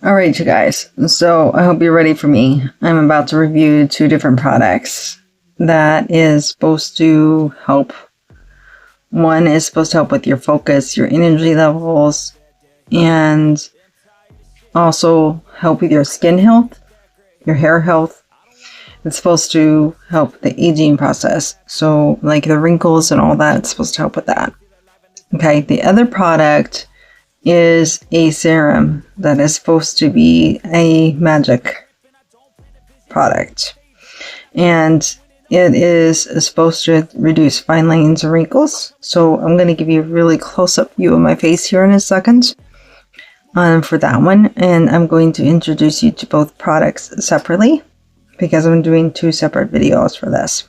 All right, you guys. So I hope you're ready for me. I'm about to review 2 different products that is supposed to help. One is supposed to help with your focus, your energy levels, and also help with your skin health, your hair health. It's supposed to help the aging process. So like the wrinkles and all that, it's supposed to help with that. Okay, the other product is a serum that is supposed to be a magic product, and it is supposed to reduce fine lines and wrinkles. So I'm going to give you a really close-up view of my face here in a second for that one, and I'm going to introduce you to both products separately because I'm doing 2 separate videos for this.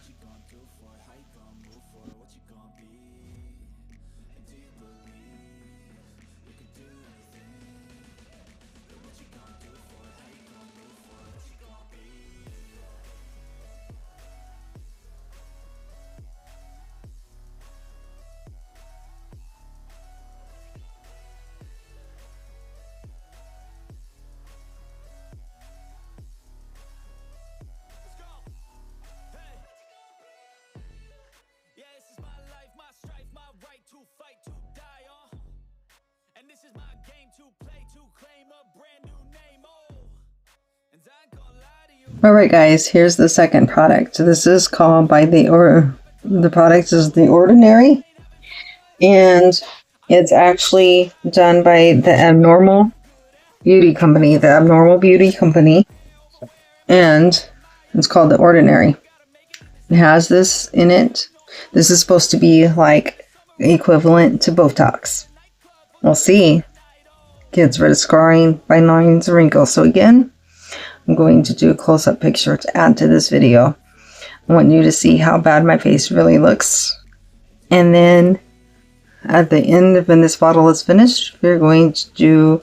Alright guys, here's the second product. This is called by the product is The Ordinary, and it's actually done by the Abnormal Beauty Company, and it's called The Ordinary. It has this in it. This is supposed to be like equivalent to Botox. We'll see. Gets rid of scarring, fine lines, and wrinkles. So again, I'm going to do a close-up picture to add to this video. I want you to see how bad my face really looks. And then at the end of when this bottle is finished, we're going to do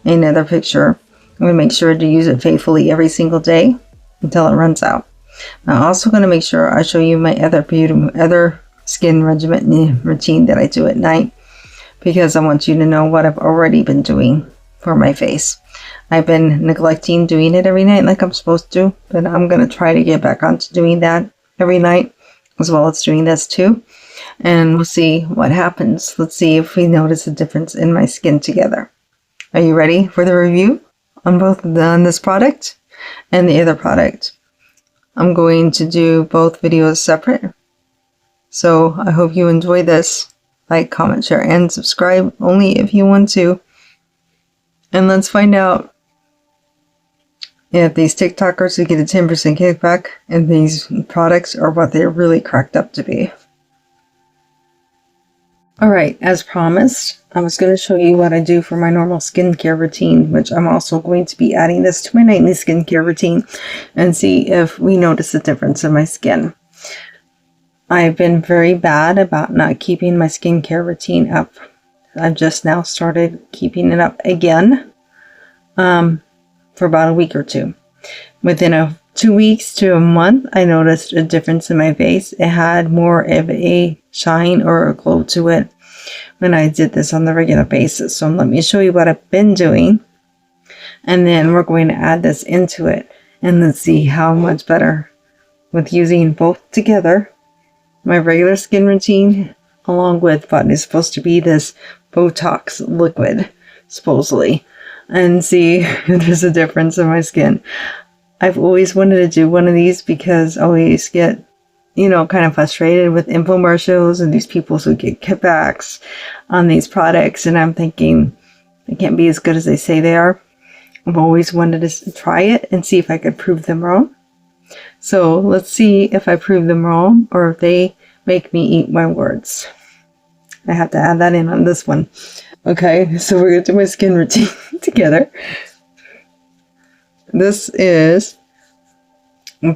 another picture. I'm going to make sure to use it faithfully every single day until it runs out. I'm also going to make sure I show you my other skin regimen routine that I do at night, because I want you to know what I've already been doing for my face. I've been neglecting doing it every night like I'm supposed to, but I'm going to try to get back onto doing that every night, as well as doing this too. And we'll see what happens. Let's see if we notice a difference in my skin together. Are you ready for the review on on this product and the other product? I'm going to do both videos separate. So I hope you enjoy this. Like, comment, share, and subscribe only if you want to. And let's find out if these TikTokers who get a 10% kickback and these products are what they're really cracked up to be. Alright, as promised, I was going to show you what I do for my normal skincare routine, which I'm also going to be adding this to my nightly skincare routine and see if we notice a difference in my skin. I've been very bad about not keeping my skincare routine up. I've just now started keeping it up again for about a week or 2. Within 2 weeks to a month, I noticed a difference in my face. It had more of a shine or a glow to it when I did this on the regular basis. So let me show you what I've been doing, and then we're going to add this into it, and let's see how much better with using both together, my regular skin routine along with what is supposed to be this Botox liquid, supposedly, and see if there's a difference in my skin. I've always wanted to do one of these because I always get, kind of frustrated with infomercials and these people who get kickbacks on these products, and I'm thinking they can't be as good as they say they are. I've always wanted to try it and see if I could prove them wrong. So let's see if I prove them wrong or if they make me eat my words. I have to add that in on this one. Okay, so we're going to do my skin routine together. This is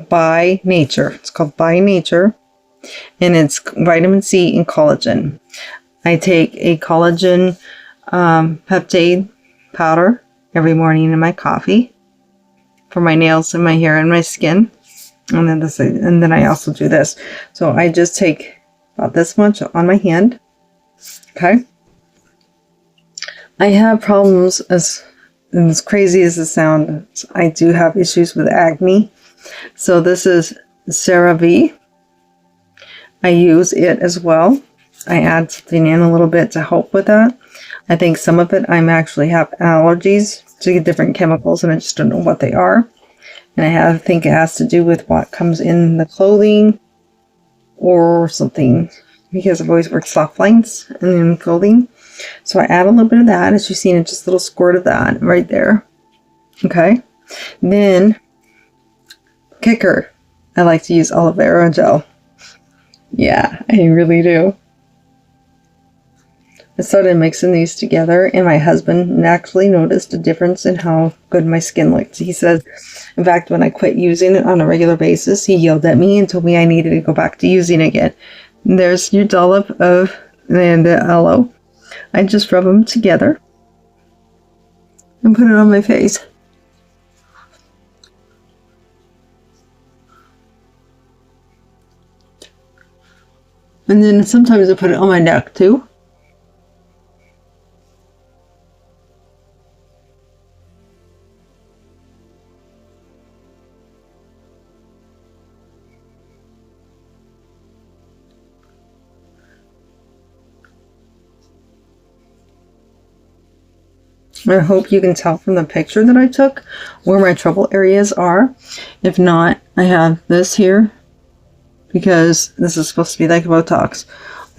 By Nature. It's called By Nature, and it's vitamin C and collagen. I take a collagen peptide powder every morning in my coffee for my nails and my hair and my skin. And then I also do this. So I just take about this much on my hand. Okay. I have problems as And as crazy as it sounds, I do have issues with acne. So this is CeraVe. I use it as well. I add something in a little bit to help with that. I think some of it I'm actually have allergies to different chemicals and I just don't know what they are. And I think it has to do with what comes in the clothing or something, because I've always worked soft lines in clothing. So I add a little bit of that, as you've seen, just a little squirt of that right there. Okay. Then, kicker, I like to use aloe vera gel. Yeah, I really do. I started mixing these together, and my husband actually noticed a difference in how good my skin looked. He said, in fact, when I quit using it on a regular basis, he yelled at me and told me I needed to go back to using it again. And there's your dollop of the aloe. I just rub them together and put it on my face. And then sometimes I put it on my neck too. I hope you can tell from the picture that I took where my trouble areas are. If not, I have this here because this is supposed to be like Botox.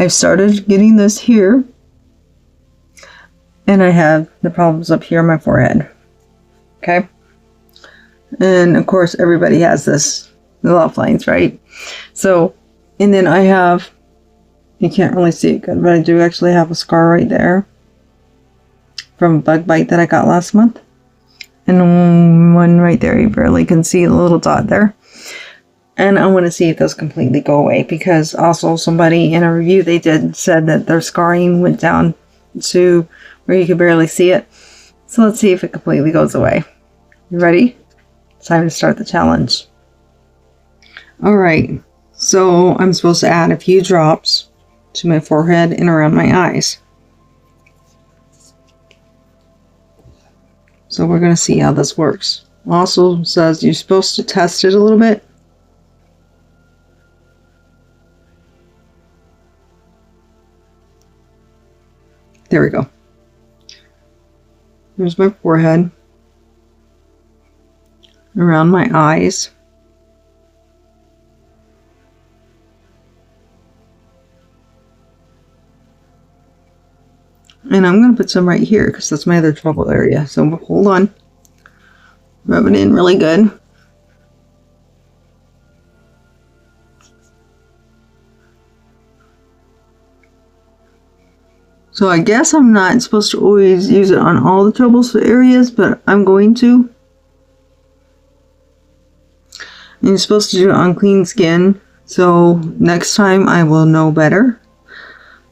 I've started getting this here, and I have the problems up here on my forehead. Okay. And of course, everybody has this, the love lines, right? So, and then I have, you can't really see it good, but I do actually have a scar right there from a bug bite that I got last month. And one right there, you barely can see a little dot there. And I want to see if those completely go away, because also somebody in a review they did said that their scarring went down to where you could barely see it. So let's see if it completely goes away. You ready? It's time to start the challenge. Alright, so I'm supposed to add a few drops to my forehead and around my eyes. So we're going to see how this works. Also says you're supposed to test it a little bit. There we go. There's my forehead. Around my eyes. And I'm going to put some right here because that's my other trouble area. So hold on. Rub it in really good. So I guess I'm not supposed to always use it on all the trouble areas, but I'm going to. And you're supposed to do it on clean skin. So next time I will know better.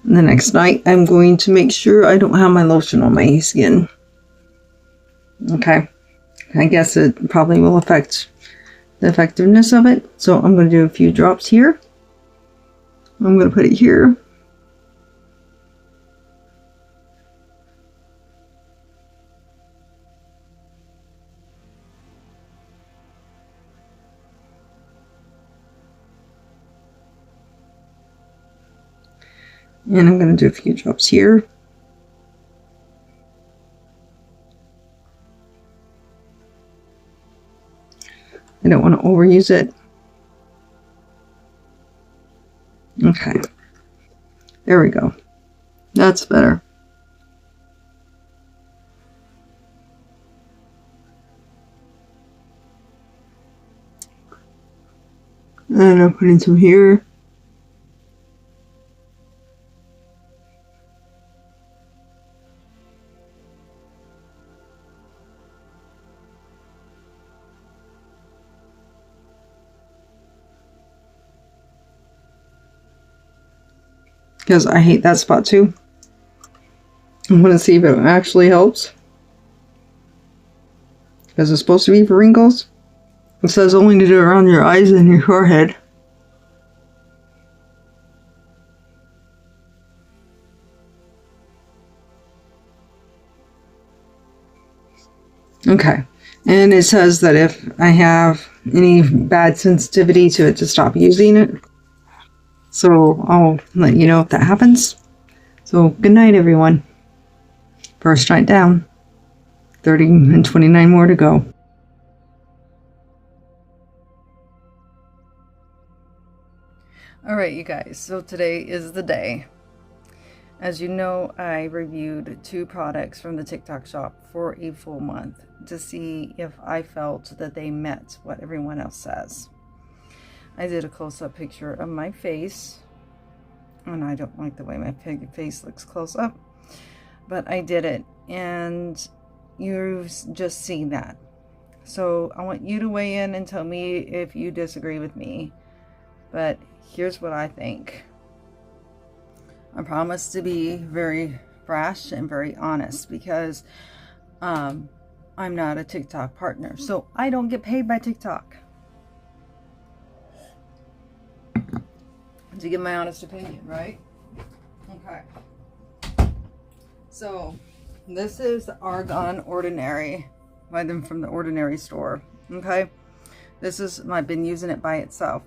And the next night I'm going to make sure I don't have my lotion on my skin. Okay. I guess it probably will affect the effectiveness of it. So I'm going to do a few drops here. I'm going to put it here. And I'm going to do a few drops here. I don't want to overuse it. Okay. There we go. That's better. And I'm putting some here. Because I hate that spot too. I'm going to see if it actually helps. Because it's supposed to be for wrinkles. It says only to do it around your eyes and your forehead. Okay. And it says that if I have any bad sensitivity to it, to stop using it. So I'll let you know if that happens. So good night, everyone. First night down. 30 and 29 more to go. All right, you guys. So today is the day. As you know, I reviewed 2 products from the TikTok shop for a full month to see if I felt that they met what everyone else says. I did a close-up picture of my face, and I don't like the way my face looks close up, but I did it, and you've just seen that. So I want you to weigh in and tell me if you disagree with me, but here's what I think. I promise to be very brash and very honest because I'm not a TikTok partner, so I don't get paid by TikTok. To give my honest opinion, right? Okay. So this is the Argan Ordinary, buy them from the Ordinary store. Okay, this is, I've been using it by itself.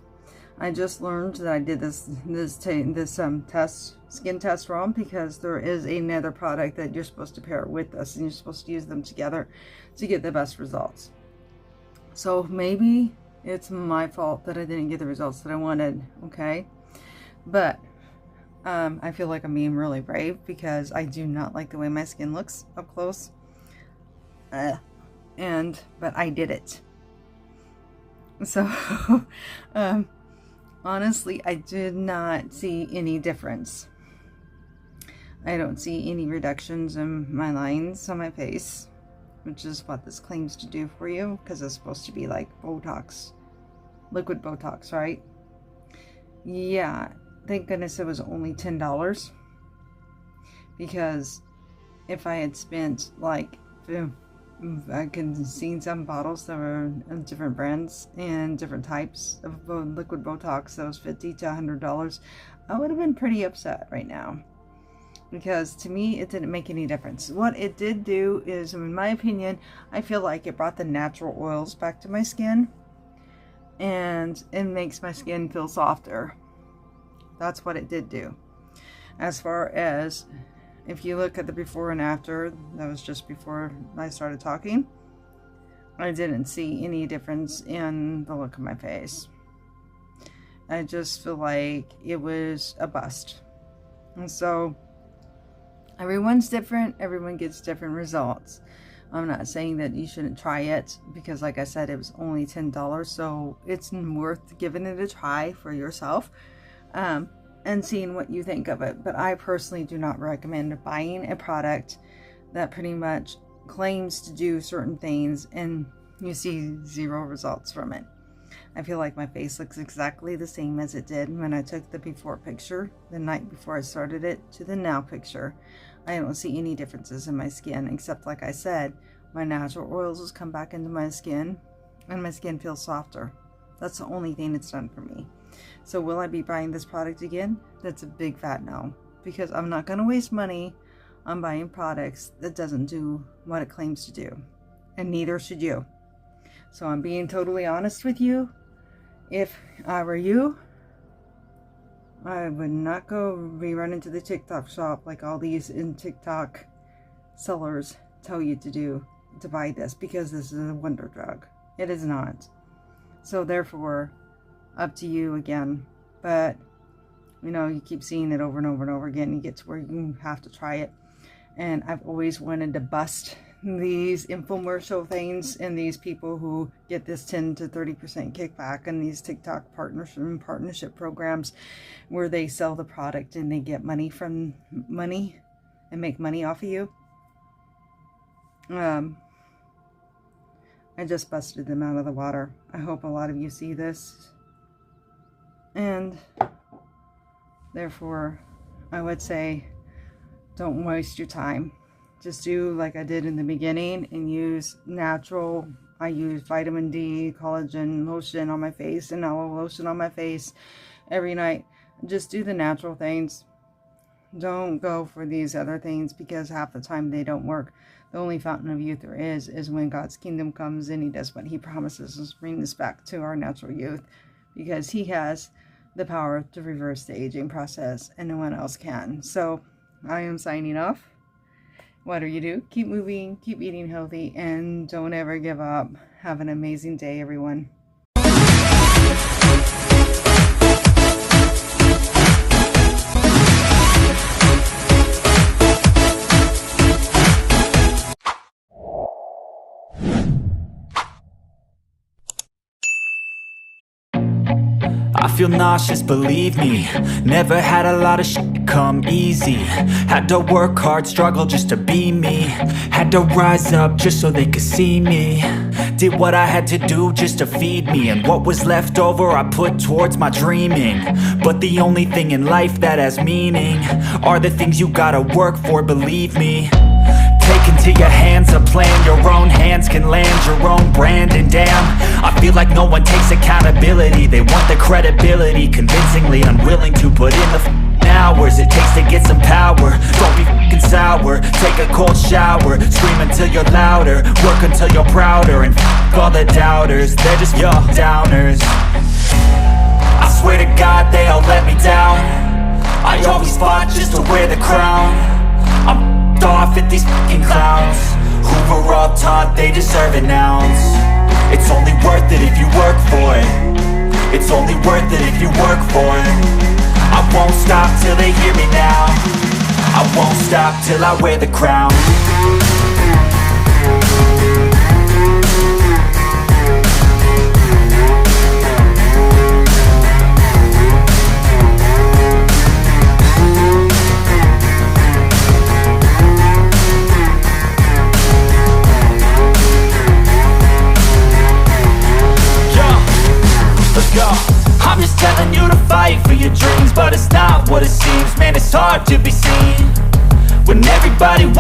I just learned that I did this skin test wrong, because there is another product that you're supposed to pair with this, and you're supposed to use them together to get the best results. So maybe it's my fault that I didn't get the results that I wanted. Okay, but I feel like I'm being really brave because I do not like the way my skin looks up close. But I did it. So honestly, I did not see any difference. I don't see any reductions in my lines on my face, which is what this claims to do for you, because it's supposed to be like Botox, liquid Botox, right? Yeah, thank goodness it was only $10, because if I had spent like, I can see some bottles that were of different brands and different types of liquid Botox that was $50 to $100, I would have been pretty upset right now, because to me it didn't make any difference. What it did do is, in my opinion, I feel like it brought the natural oils back to my skin, and it makes my skin feel softer. That's what it did do. As far as, if you look at the before and after, that was just before I started talking, I didn't see any difference in the look of my face. I just feel like it was a bust. And so everyone's different, everyone gets different results. I'm not saying that you shouldn't try it, because like I said, it was only $10, so it's worth giving it a try for yourself. And seeing what you think of it. But I personally do not recommend buying a product that pretty much claims to do certain things and you see 0 results from it. I feel like my face looks exactly the same as it did when I took the before picture the night before I started it to the now picture. I don't see any differences in my skin, except, like I said, my natural oils has come back into my skin and my skin feels softer. That's the only thing it's done for me. So will I be buying this product again? That's a big fat no, because I'm not going to waste money on buying products that doesn't do what it claims to do, and neither should you. So I'm being totally honest with you. If I were you, I would not be running to the TikTok shop like all these in TikTok sellers tell you to do, to buy this, because this is a wonder drug. It is not. So therefore, up to you again. But you know, you keep seeing it over and over and over again, you get to where you have to try it. And I've always wanted to bust these infomercial things and these people who get this 10 to 30% kickback and these TikTok partnership programs where they sell the product and they get money and make money off of you. I just busted them out of the water. I hope a lot of you see this. And therefore, I would say, don't waste your time. Just do like I did in the beginning and use natural. I use vitamin D, collagen lotion on my face, and aloe lotion on my face every night. Just do the natural things. Don't go for these other things, because half the time they don't work. The only fountain of youth there is when God's kingdom comes and he does what he promises and bring us back to our natural youth, because he has the power to reverse the aging process and no one else can. So I am signing off. Whatever you do, keep moving, keep eating healthy, and don't ever give up. Have an amazing day, everyone. I feel nauseous, believe me. Never had a lot of shit come easy. Had to work hard, struggle just to be me. Had to rise up just so they could see me. Did what I had to do just to feed me, and what was left over I put towards my dreaming. But the only thing in life that has meaning are the things you gotta work for, believe me. Take into your hands a plan, your own hands can land your own brand. And damn, I feel like no one takes accountability. They want the credibility, convincingly unwilling to put in the hours it takes to get some power. Don't be f***ing sour, take a cold shower. Scream until you're louder, work until you're prouder. And f*** all the doubters, they're just your downers. I swear to God they all let me down. I always fought just to wear the crown. I'm off at these fucking clowns who were all taught they deserve an ounce. It's only worth it if you work for it. It's only worth it if you work for it. I won't stop till they hear me now. I won't stop till I wear the crown. I'm just telling you to fight for your dreams, but it's not what it seems. Man, it's hard to be seen when everybody wants